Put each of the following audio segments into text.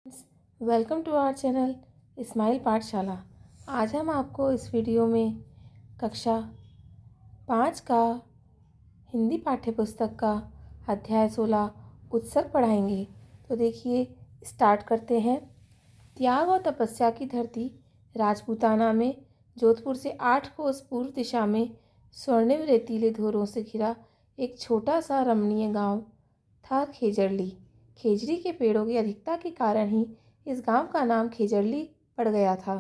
Welcome to our channel smile Pathshala. आज हम आपको इस वीडियो में कक्षा 5 का हिंदी पाठ्यपुस्तक का अध्याय 16 उत्सर्ग पढ़ाएंगे। तो देखिए, स्टार्ट करते हैं। त्याग और तपस्या की धरती राजपूताना में जोधपुर से 8 कोस पूर्व दिशा में स्वर्णिम रेतीले धोरों से घिरा एक छोटा सा रमणीय गांव था खेजड़ली। खेजड़ी के पेड़ों की अधिकता के कारण ही इस गांव का नाम खेजड़ली पड़ गया था।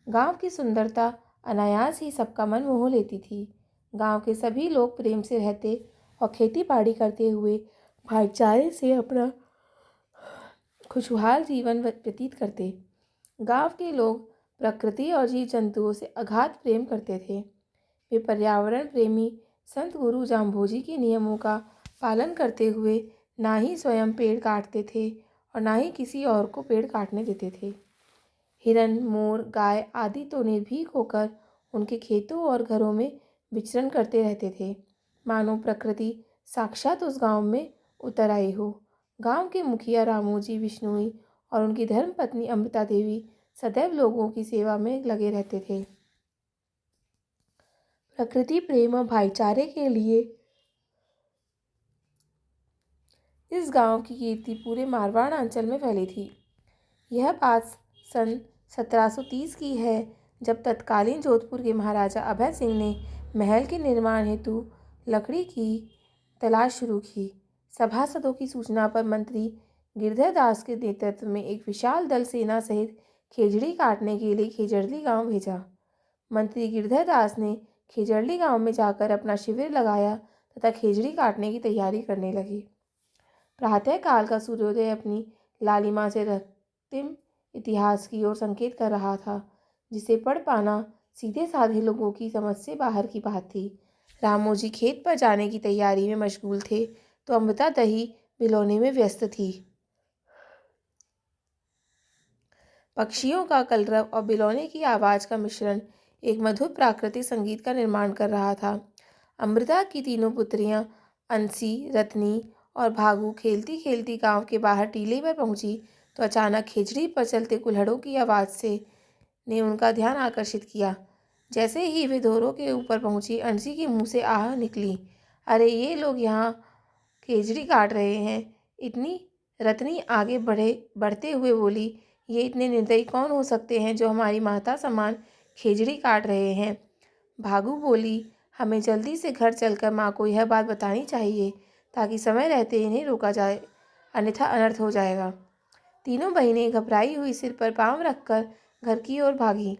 गांव की सुंदरता अनायास ही सबका मन मोह लेती थी। गांव के सभी लोग प्रेम से रहते और खेती बाड़ी करते हुए भाईचारे से अपना खुशहाल जीवन व्यतीत करते। गांव के लोग प्रकृति और जीव जंतुओं से अगाध प्रेम करते थे। वे पर्यावरण प्रेमी संत गुरु जाम्भोजी के नियमों का पालन करते हुए ना ही स्वयं पेड़ काटते थे और ना ही किसी और को पेड़ काटने देते थे। हिरन, मोर, गाय आदि तो निर्भीक होकर उनके खेतों और घरों में विचरण करते रहते थे, मानो प्रकृति साक्षात उस गांव में उतर आई हो। गांव के मुखिया रामोजी बिश्नोई और उनकी धर्मपत्नी अमृता देवी सदैव लोगों की सेवा में लगे रहते थे। प्रकृति प्रेम और भाईचारे के लिए इस गांव की कीर्ति पूरे मारवाड़ अंचल में फैली थी। यह बात सन 1730 की है, जब तत्कालीन जोधपुर के महाराजा अभय सिंह ने महल के निर्माण हेतु लकड़ी की तलाश शुरू की। सभासदों की सूचना पर मंत्री गिरधर दास के नेतृत्व में एक विशाल दल सेना सहित खेजड़ी काटने के लिए खेजड़ली गांव भेजा। मंत्री गिरधर दास ने खेजड़ली गांव में जाकर अपना शिविर लगाया तथा खेजड़ी काटने की तैयारी करने लगे। प्रातः काल का सूर्योदय अपनी लालिमा से रक्तिम इतिहास की ओर संकेत कर रहा था, जिसे पढ़ पाना सीधे साधे लोगों की समझ से बाहर की बात थी। रामोजी खेत पर जाने की तैयारी में मशगूल थे तो अमृता दही भिगोने में व्यस्त थी। पक्षियों का कलरव और बिलौने की आवाज़ का मिश्रण एक मधुर प्राकृतिक संगीत का निर्माण कर रहा था। अमृता की तीनों पुत्रियां अंसी, रत्नी और भागू खेलती खेलती गांव के बाहर टीले पर पहुंची तो अचानक खेजड़ी पर चलते कुल्हड़ों की आवाज़ ने उनका ध्यान आकर्षित किया। जैसे ही वे धोरों के ऊपर पहुंची, अंसी के मुंह से आह निकली, अरे ये लोग यहाँ खेजड़ी काट रहे हैं। इतनी रत्नी आगे बढ़ते हुए बोली, ये इतने निर्दयी कौन हो सकते हैं जो हमारी माता समान खेजड़ी काट रहे हैं। भागू बोली, हमें जल्दी से घर चलकर माँ को यह बात बतानी चाहिए ताकि समय रहते इन्हें रोका जाए, अन्यथा अनर्थ हो जाएगा। तीनों बहनें घबराई हुई सिर पर पांव रखकर घर की ओर भागी।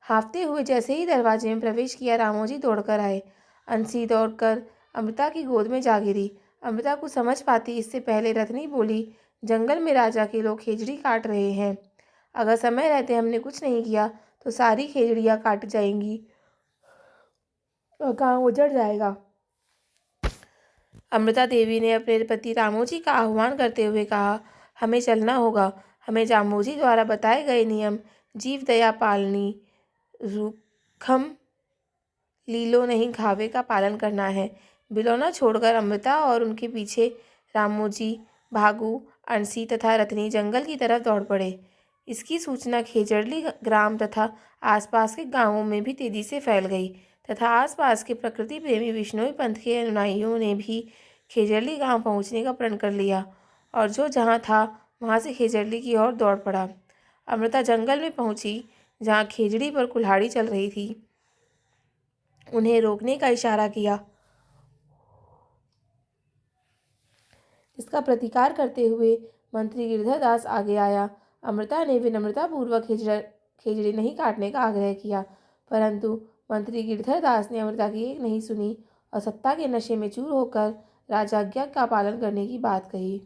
हाँफते हुए जैसे ही दरवाजे में प्रवेश किया, रामोजी दौड़कर आए। अंसी दौड़कर अमृता की गोद में जा गिरी। अमृता को समझ पाती इससे पहले रत्नी बोली, जंगल में राजा के लोग खेजड़ी काट रहे हैं। अगर समय रहते हमने कुछ नहीं किया तो सारी खेजड़ियाँ काट जाएंगी और गाँव उजड़ जाएगा। अमृता देवी ने अपने पति रामोजी का आह्वान करते हुए कहा, हमें चलना होगा। हमें जाम्भोजी द्वारा बताए गए नियम जीव दया पालनी, रूखम लीलो नहीं घावे का पालन करना है। बिलौना छोड़कर अमृता और उनके पीछे रामोजी, भागू, अंसी तथा रत्नी जंगल की तरफ दौड़ पड़े। इसकी सूचना खेजड़ली ग्राम तथा आसपास के गांवों में भी तेजी से फैल गई तथा आसपास के प्रकृति प्रेमी बिश्नोई पंथ के अनुयायियों ने भी खेजड़ली गांव पहुंचने का प्रण कर लिया और जो जहां था वहां से खेजड़ली की ओर दौड़ पड़ा। अमृता जंगल में पहुंची जहां खेजड़ी पर कुल्हाड़ी चल रही थी। उन्हें रोकने का इशारा किया। इसका प्रतिकार करते हुए मंत्री गिरधर दास आगे आया। अमृता ने विनम्रतापूर्वक खेजड़ी नहीं काटने का आग्रह किया, परंतु मंत्री गिरधर दास ने अमृता की एक नहीं सुनी और सत्ता के नशे में चूर होकर राजाज्ञा का पालन करने की बात कही।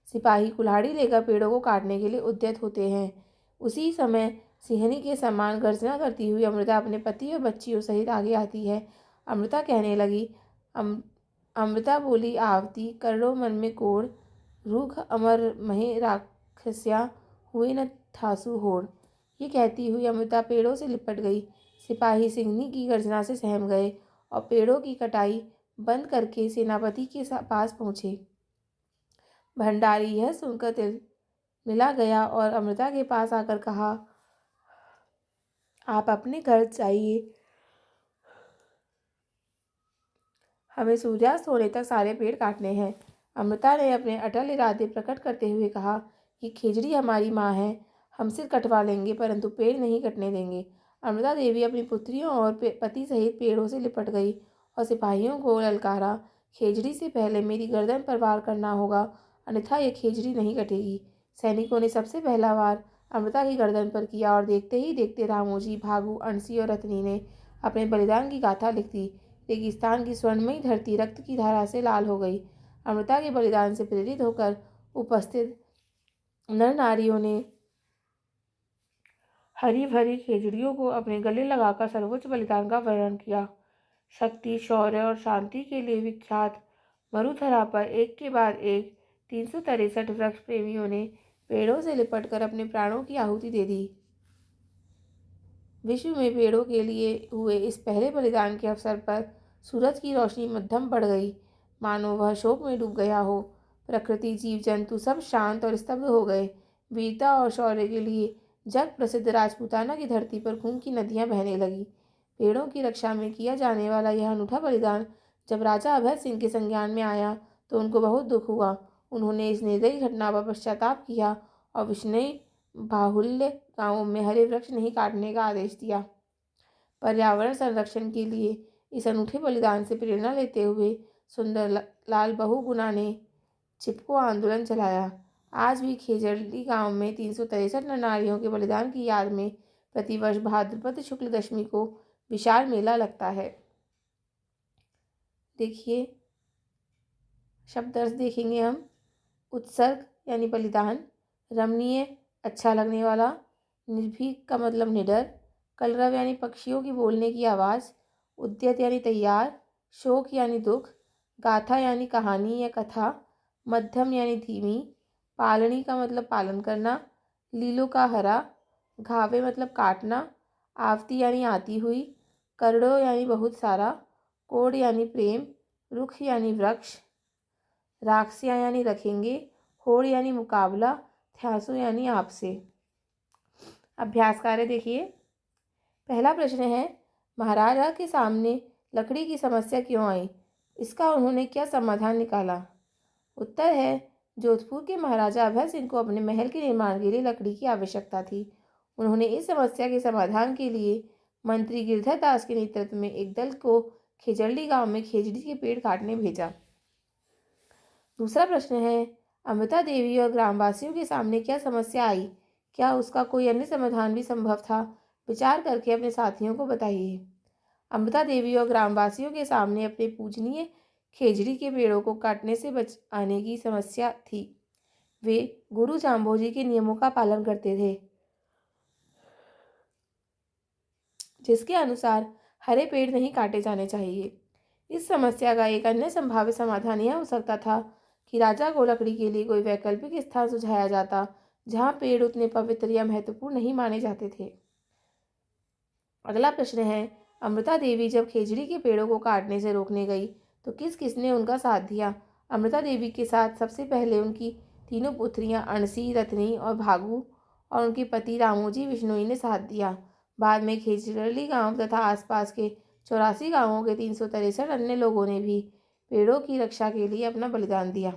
सिपाही कुल्हाड़ी लेकर पेड़ों को काटने के लिए उद्यत होते हैं। उसी समय सिंहनी के समान गर्जना करती हुई अमृता अपने पति और बच्चियों सहित आगे आती है। अमृता कहने लगी, अमृता बोली, आवती करो मन में कोड़, रूख अमर महे राक्षस्या हुए न ठासु होड़। ये कहती हुई अमृता पेड़ों से लिपट गई। सिपाही सिंहनी की गर्जना से सहम गए और पेड़ों की कटाई बंद करके सेनापति के पास पहुंचे। भंडारी यह सुनकर मिला गया और अमृता के पास आकर कहा, आप अपने घर जाइए, हमें सूर्यास्त होने तक सारे पेड़ काटने हैं। अमृता ने अपने अटल इरादे प्रकट करते हुए कहा कि खेजड़ी हमारी माँ है, हम सिर कटवा लेंगे परंतु पेड़ नहीं कटने देंगे। अमृता देवी अपनी पुत्रियों और पति सहित पेड़ों से लिपट गई और सिपाहियों को ललकारा, खेजड़ी से पहले मेरी गर्दन पर वार करना होगा, अन्यथा ये खेजड़ी नहीं कटेगी। सैनिकों ने सबसे पहला वार अमृता की गर्दन पर किया और देखते ही देखते रामोजी, भागू, अणसी और रत्नी ने अपने बलिदान की गाथा लिख दी। रेगिस्तान की स्वर्णमयी धरती रक्त की धारा से लाल हो गई। अमृता के बलिदान से प्रेरित होकर उपस्थित नर नारियों ने हरी भरी खेजड़ियों को अपने गले लगाकर सर्वोच्च बलिदान का वर्णन किया। शक्ति, शौर्य और शांति के लिए विख्यात मरुधरा पर एक के बाद एक 363 वृक्ष प्रेमियों ने पेड़ों से लिपटकर अपने प्राणों की आहुति दे दी। विश्व में पेड़ों के लिए हुए इस पहले बलिदान के अवसर पर सूरज की रोशनी मध्यम बढ़ गई, मानो वह शोक में डूब गया हो। प्रकृति, जीव जंतु सब शांत और स्तब्ध हो गए। वीरता और शौर्य के लिए जग प्रसिद्ध राजपूताना की धरती पर खून की नदियां बहने लगी। पेड़ों की रक्षा में किया जाने वाला यह अनूठा बलिदान जब राजा अभय सिंह के संज्ञान में आया तो उनको बहुत दुख हुआ। उन्होंने इस निर्दयी घटना पर पश्चाताप किया और विष्णुई बाहुल्य गांवों में हरे वृक्ष नहीं काटने का आदेश दिया। पर्यावरण संरक्षण के लिए इस अनूठे बलिदान से प्रेरणा लेते हुए सुंदरलाल बहुगुणा ने चिपको आंदोलन चलाया। आज भी खेजड़ी गांव में 363 नारियों के बलिदान की याद में प्रतिवर्ष भाद्रपद शुक्ल दशमी को विशाल मेला लगता है। देखिए शब्द अर्थ देखेंगे हम। उत्सर्ग यानी बलिदान, रमणीय अच्छा लगने वाला, निर्भीक का मतलब निडर, कलरव यानी पक्षियों की बोलने की आवाज़, उद्यत यानी तैयार, शोक यानी दुख, गाथा यानी कहानी या कथा, मध्यम यानी धीमी, पालनी का मतलब पालन करना, लीलो का हरा, घावे मतलब काटना, आवती यानी आती हुई, करड़ो यानी बहुत सारा, कोड यानी प्रेम, रुख यानी वृक्ष, राक्षिया यानी रखेंगे, होड़ यानी मुकाबला, थ्यासु यानी आपसे। अभ्यास कार्य देखिए। पहला प्रश्न है, महाराजा के सामने लकड़ी की समस्या क्यों आई, इसका उन्होंने क्या समाधान निकाला। उत्तर है, जोधपुर के महाराजा अभय सिंह को अपने महल के निर्माण के लिए लकड़ी की आवश्यकता थी। उन्होंने इस समस्या के समाधान के लिए मंत्री गिरधर दास के नेतृत्व में एक दल को खेजड़ी गांव में खेजड़ी के पेड़ काटने भेजा। दूसरा प्रश्न है, अमृता देवी और ग्रामवासियों के सामने क्या समस्या आई, क्या उसका कोई अन्य समाधान भी संभव था, विचार करके अपने साथियों को बताइए। अमृता देवी और ग्रामवासियों के सामने अपने पूजनीय खेजड़ी के पेड़ों को काटने से बचाने की समस्या थी। वे गुरु जाम्बोजी के नियमों का पालन करते थे, जिसके अनुसार हरे पेड़ नहीं काटे जाने चाहिए। इस समस्या का एक अन्य संभावित समाधान यह हो सकता था कि राजा को लकड़ी के लिए कोई वैकल्पिक स्थान सुझाया जाता जहां पेड़ उतने पवित्र या महत्वपूर्ण नहीं माने जाते थे। अगला प्रश्न है, अमृता देवी जब खेजड़ी के पेड़ों को काटने से रोकने गई तो किस किसने उनका साथ दिया। अमृता देवी के साथ सबसे पहले उनकी तीनों पुत्रियां अणसी, रत्नी और भागू और उनके पति रामोजी विश्नोई ने साथ दिया। बाद में खेजड़ी गांव तथा आसपास के 84 गांवों के 363 अन्य लोगों ने भी पेड़ों की रक्षा के लिए अपना बलिदान दिया।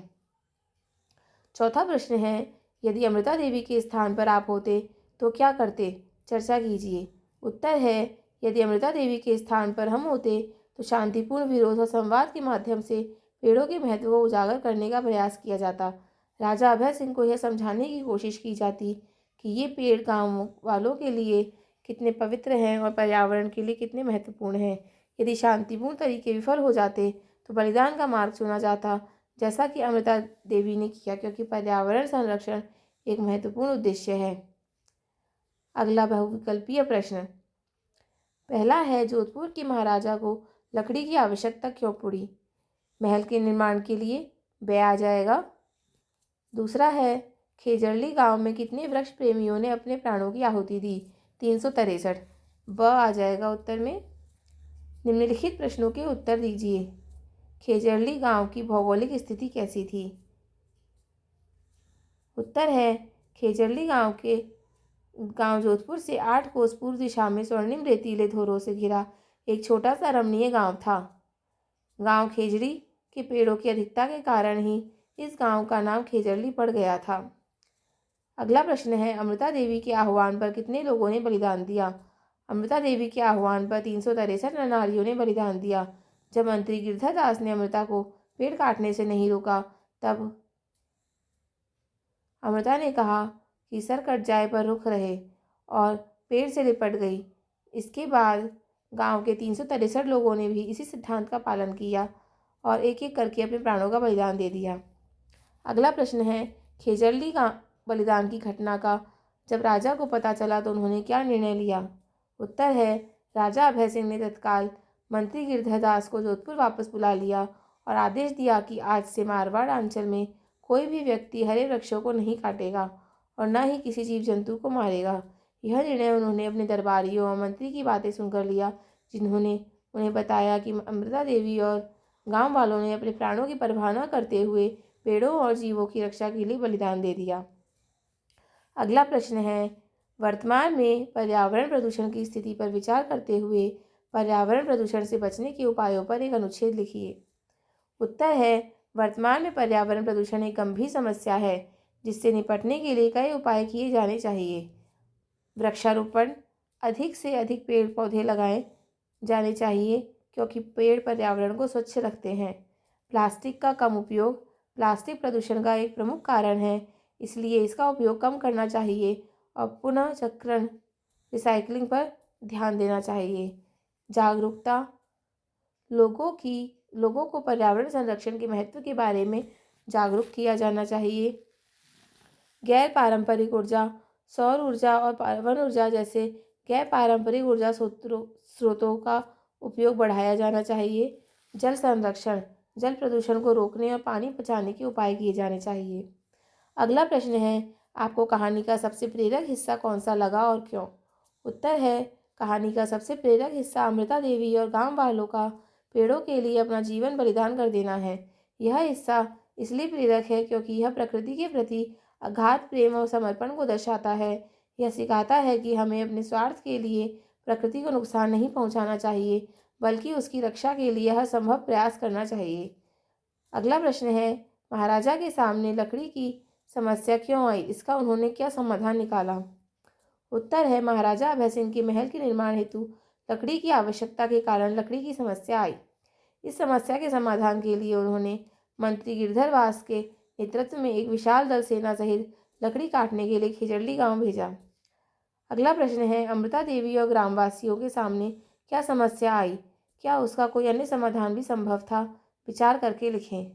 चौथा प्रश्न है, यदि अमृता देवी के स्थान पर आप होते तो क्या करते, चर्चा कीजिए। उत्तर है, यदि अमृता देवी के स्थान पर हम होते तो शांतिपूर्ण विरोध और संवाद के माध्यम से पेड़ों के महत्व को उजागर करने का प्रयास किया जाता। राजा अभय सिंह को यह समझाने की कोशिश की जाती कि ये पेड़ गांव वालों के लिए कितने पवित्र हैं और पर्यावरण के लिए कितने महत्वपूर्ण हैं। यदि शांतिपूर्ण तरीके विफल हो जाते तो बलिदान का मार्ग चुना जाता, जैसा कि अमृता देवी ने किया, क्योंकि पर्यावरण संरक्षण एक महत्वपूर्ण उद्देश्य है। अगला बहुविकल्पीय प्रश्न। पहला है, जोधपुर के महाराजा को लकड़ी की आवश्यकता क्यों पड़ी, महल के निर्माण के लिए बै आ जाएगा। दूसरा है, खेजड़ी गांव में कितने वृक्ष प्रेमियों ने अपने प्राणों की आहुति दी, 363, ब आ जाएगा उत्तर में। निम्नलिखित प्रश्नों के उत्तर दीजिए। खेजड़ी गांव की भौगोलिक स्थिति कैसी थी। उत्तर है, खेजड़ली गांव जोधपुर से 8 कोस पूर्व दिशा में स्वर्णिम रेतीले धोरों से घिरा एक छोटा सा रमणीय गांव था। गांव खेजड़ी के पेड़ों की अधिकता के कारण ही इस गांव का नाम खेजड़ली पड़ गया था। अगला प्रश्न है, अमृता देवी के आह्वान पर कितने लोगों ने बलिदान दिया? अमृता देवी के आह्वान पर 363 नारियों ने बलिदान दिया। जब मंत्री गिरधर दास ने अमृता को पेड़ काटने से नहीं रोका, तब अमृता ने कहा कि सर कट जाए पर रुक रहे और पेड़ से लिपट गई। इसके बाद गांव के 363 लोगों ने भी इसी सिद्धांत का पालन किया और एक एक करके अपने प्राणों का बलिदान दे दिया। अगला प्रश्न है, खेजड़ली का बलिदान की घटना का जब राजा को पता चला तो उन्होंने क्या निर्णय लिया? उत्तर है, राजा अभय सिंह ने तत्काल मंत्री गिरधर दास को जोधपुर वापस बुला लिया और आदेश दिया कि आज से मारवाड़ अंचल में कोई भी व्यक्ति हरे वृक्षों को नहीं काटेगा और न ही किसी जीव जंतु को मारेगा। यह निर्णय उन्होंने अपने दरबारियों और मंत्री की बातें सुनकर लिया, जिन्होंने उन्हें बताया कि अमृता देवी और गांव वालों ने अपने प्राणों की परवाह न करते हुए पेड़ों और जीवों की रक्षा के लिए बलिदान दे दिया। अगला प्रश्न है, वर्तमान में पर्यावरण प्रदूषण की स्थिति पर विचार करते हुए पर्यावरण प्रदूषण से बचने के उपायों पर एक अनुच्छेद लिखिए। उत्तर है, वर्तमान में पर्यावरण प्रदूषण एक गंभीर समस्या है जिससे निपटने के लिए कई उपाय किए जाने चाहिए। वृक्षारोपण, अधिक से अधिक पेड़ पौधे लगाए जाने चाहिए क्योंकि पेड़ पर्यावरण को स्वच्छ रखते हैं। प्लास्टिक का कम उपयोग प्लास्टिक प्रदूषण का एक प्रमुख कारण है, इसलिए इसका उपयोग कम करना चाहिए और पुनः चक्रण रिसाइकलिंग पर ध्यान देना चाहिए। जागरूकता, लोगों को पर्यावरण संरक्षण के महत्व के बारे में जागरूक किया जाना चाहिए। गैर पारंपरिक ऊर्जा, सौर ऊर्जा और पवन ऊर्जा जैसे गैर पारंपरिक ऊर्जा स्रोतों का उपयोग बढ़ाया जाना चाहिए। जल संरक्षण, जल प्रदूषण को रोकने और पानी बचाने के उपाय किए जाने चाहिए। अगला प्रश्न है, आपको कहानी का सबसे प्रेरक हिस्सा कौन सा लगा और क्यों? उत्तर है, कहानी का सबसे प्रेरक हिस्सा अमृता देवी और गांव वालों का पेड़ों के लिए अपना जीवन बलिदान कर देना है। यह हिस्सा इसलिए प्रेरक है क्योंकि यह प्रकृति के प्रति अगाध प्रेम और समर्पण को दर्शाता है। यह सिखाता है कि हमें अपने स्वार्थ के लिए प्रकृति को नुकसान नहीं पहुंचाना चाहिए, बल्कि उसकी रक्षा के लिए हर संभव प्रयास करना चाहिए। अगला प्रश्न है, महाराजा के सामने लकड़ी की समस्या क्यों आई? इसका उन्होंने क्या समाधान निकाला? उत्तर है, महाराजा अभय सिंह के महल के निर्माण हेतु लकड़ी की आवश्यकता के कारण लकड़ी की समस्या आई। इस समस्या के समाधान के लिए उन्होंने मंत्री गिरधर दास के नेतृत्व में एक विशाल दल सेना सहित लकड़ी काटने के लिए खेजड़ली गांव भेजा। अगला प्रश्न है, अमृता देवी और ग्रामवासियों के सामने क्या समस्या आई? क्या उसका कोई अन्य समाधान भी संभव था? विचार करके लिखें।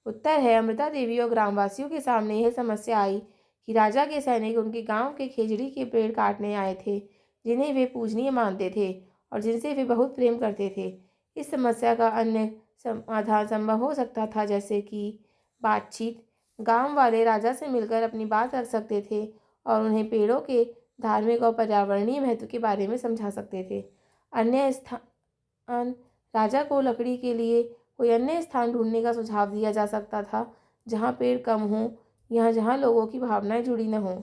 उत्तर है, अमृता देवी और ग्रामवासियों के सामने यह समस्या आई कि राजा के सैनिक उनके गांव के खेजड़ी के पेड़ काटने आए थे, जिन्हें वे पूजनीय मानते थे और जिनसे वे बहुत प्रेम करते थे। इस समस्या का अन्य समाधान संभव हो सकता था, जैसे कि बातचीत। गांव वाले राजा से मिलकर अपनी बात रख सकते थे और उन्हें पेड़ों के धार्मिक और पर्यावरणीय महत्व के बारे में समझा सकते थे। अन्य स्थान, राजा को लकड़ी के लिए कोई अन्य स्थान ढूंढने का सुझाव दिया जा सकता था जहाँ पेड़ कम हों या जहाँ लोगों की भावनाएं जुड़ी न हों।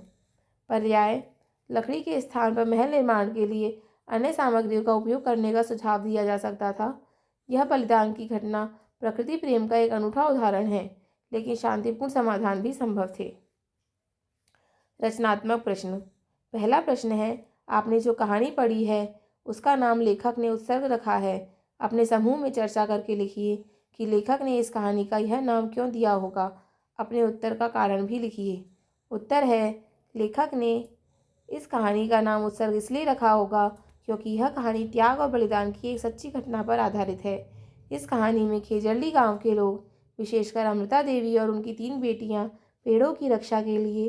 पर्याय, लकड़ी के स्थान पर महल निर्माण के लिए अन्य सामग्रियों का उपयोग करने का सुझाव दिया जा सकता था। यह बलिदान की घटना प्रकृति प्रेम का एक अनूठा उदाहरण है, लेकिन शांतिपूर्ण समाधान भी संभव थे। रचनात्मक प्रश्न। पहला प्रश्न है, आपने जो कहानी पढ़ी है उसका नाम लेखक ने उत्सर्ग रखा है। अपने समूह में चर्चा करके लिखिए कि लेखक ने इस कहानी का यह नाम क्यों दिया होगा। अपने उत्तर का कारण भी लिखिए। उत्तर है, लेखक ने इस कहानी का नाम उत्सर्ग इसलिए रखा होगा क्योंकि यह कहानी त्याग और बलिदान की एक सच्ची घटना पर आधारित है। इस कहानी में खेजड़ली गांव के लोग, विशेषकर अमृता देवी और उनकी 3 बेटियां, पेड़ों की रक्षा के लिए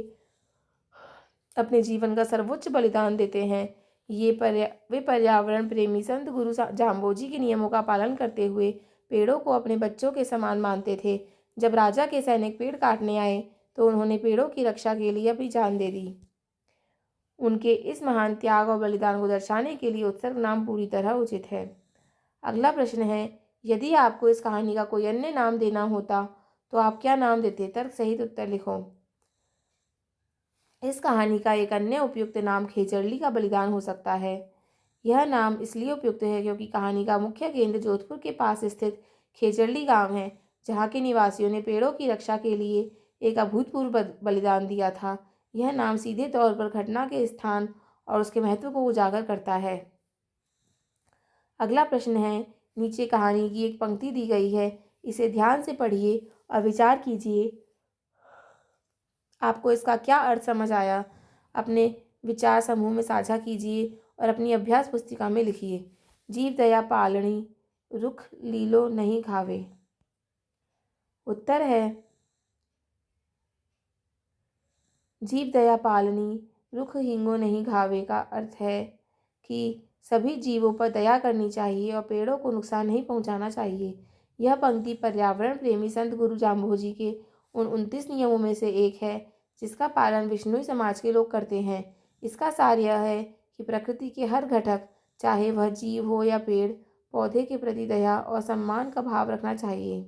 अपने जीवन का सर्वोच्च बलिदान देते हैं। वे पर्यावरण प्रेमी संत गुरु जाम्बोजी के नियमों का पालन करते हुए पेड़ों को अपने बच्चों के समान मानते थे। जब राजा के सैनिक पेड़ काटने आए तो उन्होंने पेड़ों की रक्षा के लिए अपनी जान दे दी। उनके इस महान त्याग और बलिदान को दर्शाने के लिए उत्सर्ग नाम पूरी तरह उचित है। अगला प्रश्न है, यदि आपको इस कहानी का कोई अन्य नाम देना होता तो आप क्या नाम देते? तर्क सहित उत्तर लिखो। इस कहानी का एक अन्य उपयुक्त नाम खेजड़ली का बलिदान हो सकता है। यह नाम इसलिए उपयुक्त है क्योंकि कहानी का मुख्य केंद्र जोधपुर के पास स्थित खेजड़ली गांव है, जहां के निवासियों ने पेड़ों की रक्षा के लिए एक अभूतपूर्व बलिदान दिया था। यह नाम सीधे तौर पर घटना के स्थान और उसके महत्व को उजागर करता है। अगला प्रश्न है, नीचे कहानी की एक पंक्ति दी गई है, इसे ध्यान से पढ़िए और विचार कीजिए। आपको इसका क्या अर्थ समझ आया? अपने विचार समूह में साझा कीजिए और अपनी अभ्यास पुस्तिका में लिखिए। जीव दया पालनी, रुख लीलो नहीं खावे। उत्तर है जीव दया पालनी, रुख हींगो नहीं घावे का अर्थ है कि सभी जीवों पर दया करनी चाहिए और पेड़ों को नुकसान नहीं पहुंचाना चाहिए। यह पंक्ति पर्यावरण प्रेमी संत गुरु जाम्भोजी के उन 29 नियमों में से एक है, जिसका पालन विश्नोई समाज के लोग करते हैं। इसका सार यह है कि प्रकृति के हर घटक, चाहे वह जीव हो या पेड़ पौधे, के प्रति दया और सम्मान का भाव रखना चाहिए।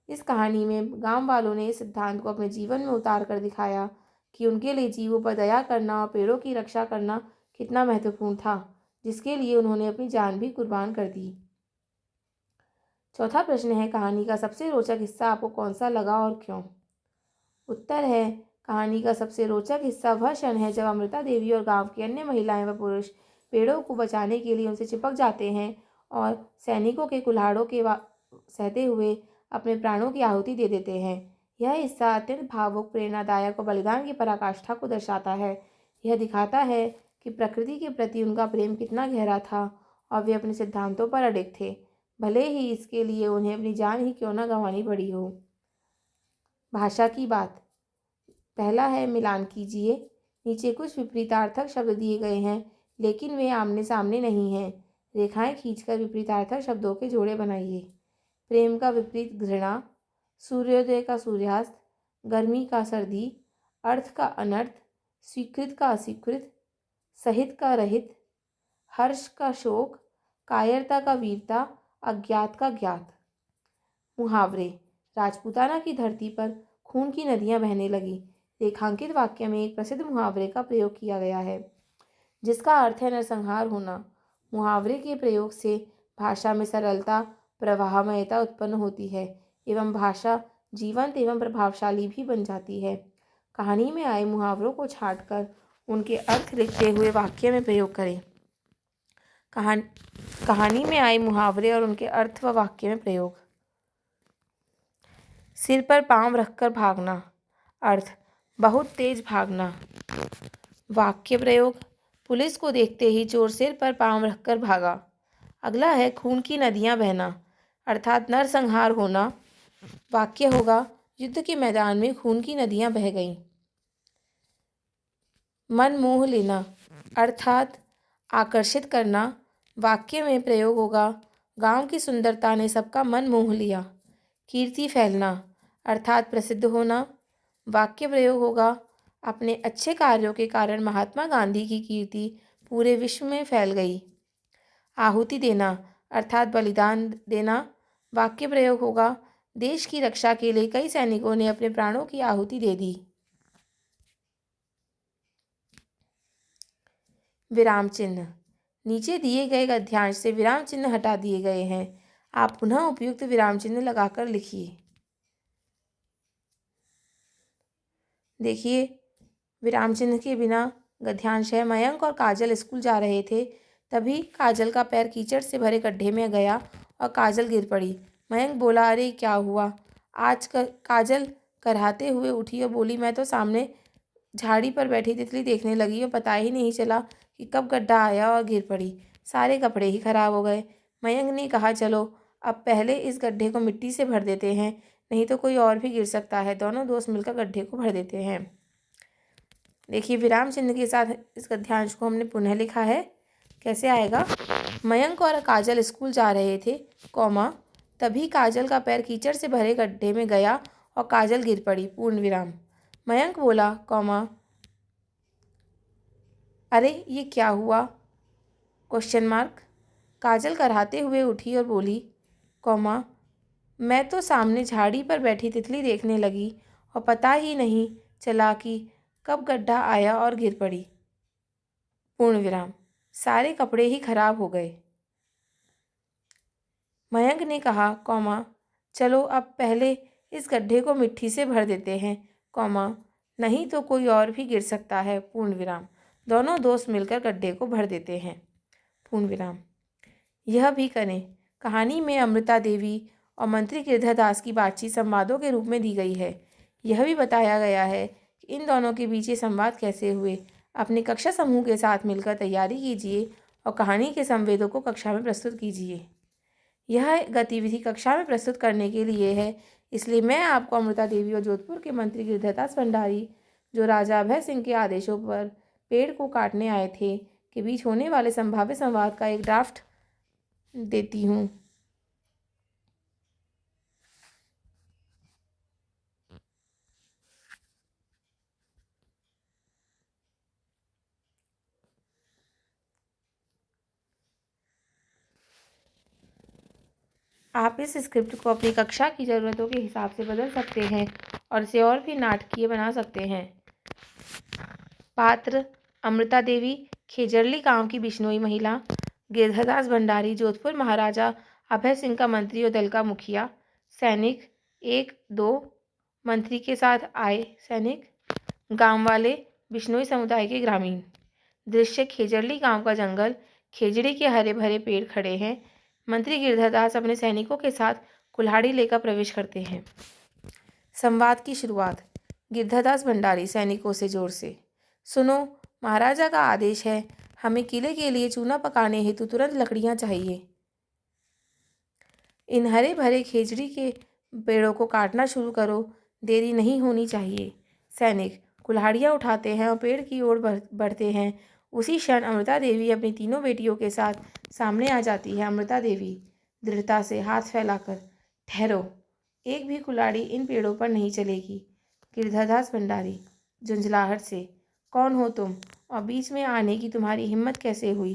इस कहानी में गांव वालों ने इस सिद्धांत को अपने जीवन में उतार कर दिखाया कि उनके लिए जीवों पर दया करना और पेड़ों की रक्षा करना कितना महत्वपूर्ण था, जिसके लिए उन्होंने अपनी जान भी कुर्बान कर दी। चौथा प्रश्न है, कहानी का सबसे रोचक हिस्सा आपको कौन सा लगा और क्यों? उत्तर है, कहानी का सबसे रोचक हिस्सा वह क्षण है जब अमृता देवी और गांव की अन्य महिलाएं व पुरुष पेड़ों को बचाने के लिए उनसे चिपक जाते हैं और सैनिकों के कुल्हाड़ों के सहते हुए अपने प्राणों की आहुति दे देते हैं। यह हिस्सा अत्यंत भावुक, प्रेरणादायक और बलिदान की पराकाष्ठा को दर्शाता है। यह दिखाता है कि प्रकृति के प्रति उनका प्रेम कितना गहरा था और वे अपने सिद्धांतों पर अडिग थे, भले ही इसके लिए उन्हें अपनी जान ही क्यों न गंवानी पड़ी हो। भाषा की बात। पहला है, मिलान कीजिए। नीचे कुछ विपरीतार्थक शब्द दिए गए हैं, लेकिन वे आमने सामने नहीं हैं। रेखाएं खींचकर विपरीतार्थक शब्दों के जोड़े बनाइए। प्रेम का विपरीत घृणा, सूर्योदय का सूर्यास्त, गर्मी का सर्दी, अर्थ का अनर्थ, स्वीकृत का अस्वीकृत, सहित का रहित, हर्ष का शोक, कायरता का वीरता, अज्ञात का ज्ञात। मुहावरे। राजपूताना की धरती पर खून की नदियां बहने लगी। रेखांकित वाक्य में एक प्रसिद्ध मुहावरे का प्रयोग किया गया है, जिसका अर्थ है नरसंहार होना। मुहावरे के प्रयोग से भाषा में सरलता, प्रवाहमयता उत्पन्न होती है एवं भाषा जीवंत एवं प्रभावशाली भी बन जाती है। कहानी में आए मुहावरों को छांटकर उनके अर्थ लिखते हुए वाक्य में प्रयोग करें। कहानी में आए मुहावरे और उनके अर्थ व वाक्य में प्रयोग। सिर पर पांव रखकर भागना। अर्थ, बहुत तेज भागना। वाक्य प्रयोग। पुलिस को देखते ही चोर सिर पर पांव रखकर भागा। अगला है, खून की नदियां बहना, अर्थात नरसंहार होना। वाक्य होगा, युद्ध के मैदान में खून की नदियां बह गईं। मन मोह लेना, अर्थात आकर्षित करना। वाक्य में प्रयोग होगा, गांव की सुंदरता ने सबका मन मोह लिया। कीर्ति फैलना, अर्थात प्रसिद्ध होना। वाक्य प्रयोग होगा, अपने अच्छे कार्यों के कारण महात्मा गांधी की कीर्ति पूरे विश्व में फैल गई। आहुति देना, अर्थात बलिदान देना। वाक्य प्रयोग होगा, देश की रक्षा के लिए कई सैनिकों ने अपने प्राणों की आहुति दे दी। विराम चिन्ह। नीचे दिए गए गद्यांश से विराम चिन्ह हटा दिए गए हैं। आप पुनः उपयुक्त विराम चिन्ह लगाकर लिखिए। देखिए, विराम चिन्ह के बिना गद्यांश है, मयंक और काजल स्कूल जा रहे थे, तभी काजल का पैर कीचड़ से भरे गड्ढे में गया और काजल गिर पड़ी। मयंक बोला, अरे क्या हुआ? काजल कराहते हुए उठी और बोली, मैं तो सामने झाड़ी पर बैठी तितली देखने लगी और पता ही नहीं चला कि कब गड्ढा आया और गिर पड़ी। सारे कपड़े ही खराब हो गए। मयंक ने कहा, चलो अब पहले इस गड्ढे को मिट्टी से भर देते हैं, नहीं तो कोई और भी गिर सकता है। दोनों दोस्त मिलकर गड्ढे को भर देते हैं। देखिए, विराम चिन्ह के साथ इस गद्यांश को हमने पुनः लिखा है। कैसे आएगा? मयंक और काजल स्कूल जा रहे थे, कौमा, तभी काजल का पैर कीचड़ से भरे गड्ढे में गया और काजल गिर पड़ी, पूर्ण विराम। मयंक बोला, कौमा, अरे ये क्या हुआ? Question mark. काजल कराहते हुए उठी और बोली, कौमा, मैं तो सामने झाड़ी पर बैठी तितली देखने लगी और पता ही नहीं चला कि कब गड्ढा आया और गिर पड़ी। पूर्ण विराम। सारे कपड़े ही खराब हो गए। मयंक ने कहा, कौमा, चलो अब पहले इस गड्ढे को मिट्टी से भर देते हैं, कौमा, नहीं तो कोई और भी गिर सकता है। पूर्ण विराम। दोनों दोस्त मिलकर गड्ढे को भर देते हैं। पूर्ण विराम। यह भी करें। कहानी में अमृता देवी और मंत्री गिरधरदास की बातचीत संवादों के रूप में दी गई है। यह भी बताया गया है कि इन दोनों के बीच ये संवाद कैसे हुए। अपने कक्षा समूह के साथ मिलकर तैयारी कीजिए और कहानी के संवेदों को कक्षा में प्रस्तुत कीजिए। यह गतिविधि कक्षा में प्रस्तुत करने के लिए है, इसलिए मैं आपको अमृता देवी और जोधपुर के मंत्री गिरधरदास भंडारी, जो राजा अभय सिंह के आदेशों पर पेड़ को काटने आए थे, के बीच होने वाले संभावित संवाद का एक ड्राफ्ट देती हूँ। आप इस स्क्रिप्ट को अपनी कक्षा की ज़रूरतों के हिसाब से बदल सकते हैं और इसे और भी नाटकीय बना सकते हैं। पात्र: अमृता देवी, खेजरली गांव की बिश्नोई महिला। गिरधरदास भंडारी, जोधपुर महाराजा अभय सिंह का मंत्री और दल का मुखिया। सैनिक: 1-2 मंत्री के साथ आए सैनिक। गांव वाले: बिश्नोई समुदाय के ग्रामीण। दृश्य: खेजरली गांव का जंगल, खेजड़ी के हरे भरे पेड़ खड़े हैं। मंत्री गिरधरदास अपने सैनिकों के साथ कुल्हाड़ी लेकर प्रवेश करते हैं। संवाद की शुरुआत। गिरधरदास भंडारी सैनिकों से जोर से, सुनो, महाराजा का आदेश है, हमें किले के लिए चूना पकाने हेतु तुरंत लकड़ियां चाहिए। इन हरे भरे खेजड़ी के पेड़ों को काटना शुरू करो, देरी नहीं होनी चाहिए। सैनिक कुल्हाड़ियाँ उठाते हैं और पेड़ की ओर बढ़ते हैं। उसी क्षण अमृता देवी अपनी तीनों बेटियों के साथ सामने आ जाती है। अमृता देवी दृढ़ता से हाथ फैलाकर, ठहरो, एक भी कुल्हाड़ी इन पेड़ों पर नहीं चलेगी। गिरधरदास भंडारी झुंझलाहट से, कौन हो तुम और बीच में आने की तुम्हारी हिम्मत कैसे हुई?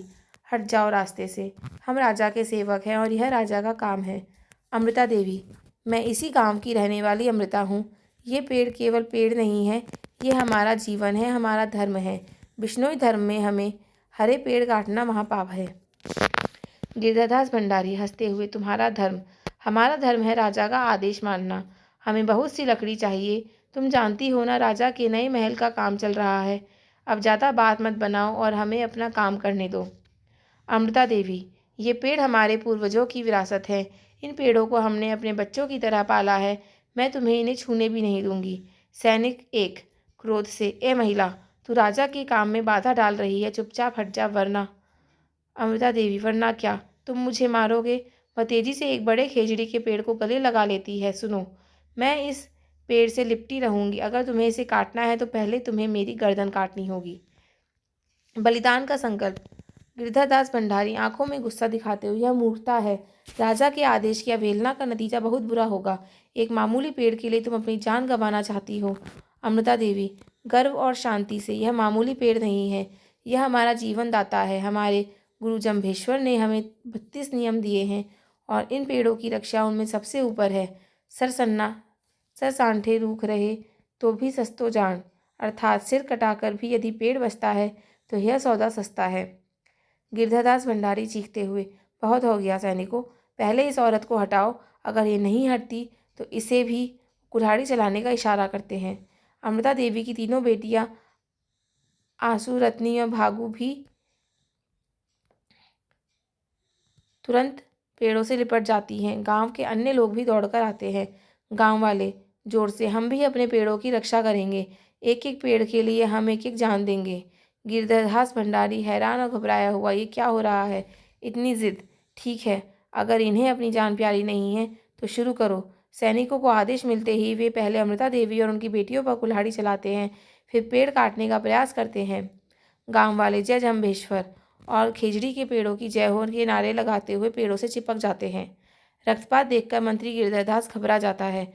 हट जाओ रास्ते से, हम राजा के सेवक हैं और यह राजा का काम है। अमृता देवी, मैं इसी गांव की रहने वाली अमृता हूँ। ये पेड़ केवल पेड़ नहीं है, ये हमारा जीवन है, हमारा धर्म है। बिश्नोई धर्म में हमें हरे पेड़ काटना महापाप है। गिरधरदास भंडारी हंसते हुए, तुम्हारा धर्म? हमारा धर्म है राजा का आदेश मानना। हमें बहुत सी लकड़ी चाहिए, तुम जानती हो ना, राजा के नए महल का काम चल रहा है। अब ज़्यादा बात मत बनाओ और हमें अपना काम करने दो। अमृता देवी, ये पेड़ हमारे पूर्वजों की विरासत है। इन पेड़ों को हमने अपने बच्चों की तरह पाला है। मैं तुम्हें इन्हें छूने भी नहीं दूंगी। सैनिक 1 क्रोध से, ए महिला, तू राजा के काम में बाधा डाल रही है, चुपचाप हट जा वरना। अमृता देवी, वरना क्या? तुम मुझे मारोगे? वह तेजी से एक बड़े खेजड़ी के पेड़ को गले लगा लेती है। सुनो, मैं इस पेड़ से लिपटी रहूंगी। अगर तुम्हें इसे काटना है तो पहले तुम्हें मेरी गर्दन काटनी होगी। बलिदान का संकल्प। गिरधरदास भंडारी आंखों में गुस्सा दिखाते हुए, यह मूर्खता है। राजा के आदेश की अवहेलना का नतीजा बहुत बुरा होगा। एक मामूली पेड़ के लिए तुम अपनी जान गंवाना चाहती हो। अमृता देवी गर्व और शांति से, यह मामूली पेड़ नहीं है, यह हमारा जीवन दाता है। हमारे गुरु जम्भेश्वर ने हमें 32 नियम दिए हैं और इन पेड़ों की रक्षा उनमें सबसे ऊपर है। सरसांठे रूख रहे तो भी सस्तो जान, अर्थात सिर कटाकर भी यदि पेड़ बचता है तो यह सौदा सस्ता है। गिरधरदास भंडारी चीखते हुए, बहुत हो गया सैनिकों, पहले इस औरत को हटाओ। अगर ये नहीं हटती तो इसे भी। कुल्हाड़ी चलाने का इशारा करते हैं। अमृता देवी की तीनों बेटियां आंसू, रत्नी और भागू भी तुरंत पेड़ों से लिपट जाती हैं। गांव के अन्य लोग भी दौड़कर आते हैं। गांव वाले जोर से, हम भी अपने पेड़ों की रक्षा करेंगे, एक एक पेड़ के लिए हम एक एक जान देंगे। गिरधरदास भंडारी हैरान और घबराया हुआ, ये क्या हो रहा है? इतनी जिद? ठीक है, अगर इन्हें अपनी जान प्यारी नहीं है तो शुरू करो। सैनिकों को आदेश मिलते ही वे पहले अमृता देवी और उनकी बेटियों पर कुल्हाड़ी चलाते हैं, फिर पेड़ काटने का प्रयास करते हैं। गांव वाले जय जम्भेश्वर और खेजड़ी के पेड़ों की जय हो के नारे लगाते हुए पेड़ों से चिपक जाते हैं। रक्तपात देखकर मंत्री गिरधरदास घबरा जाता है।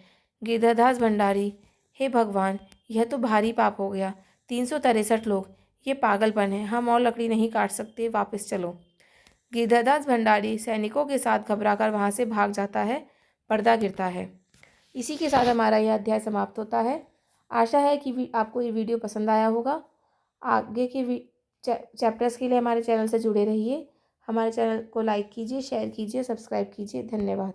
गिरधरदास भंडारी, हे भगवान, यह तो भारी पाप हो गया। 363 लोग, ये पागलपन है, हम और लकड़ी नहीं काट सकते, वापस चलो। गिरधरदास भंडारी सैनिकों के साथ घबराकर वहां से भाग जाता है। पर्दा गिरता है। इसी के साथ हमारा यह अध्याय समाप्त होता है। आशा है कि आपको ये वीडियो पसंद आया होगा। आगे के चैप्टर्स के लिए हमारे चैनल से जुड़े रहिए। हमारे चैनल को लाइक कीजिए, शेयर कीजिए, सब्सक्राइब कीजिए। धन्यवाद।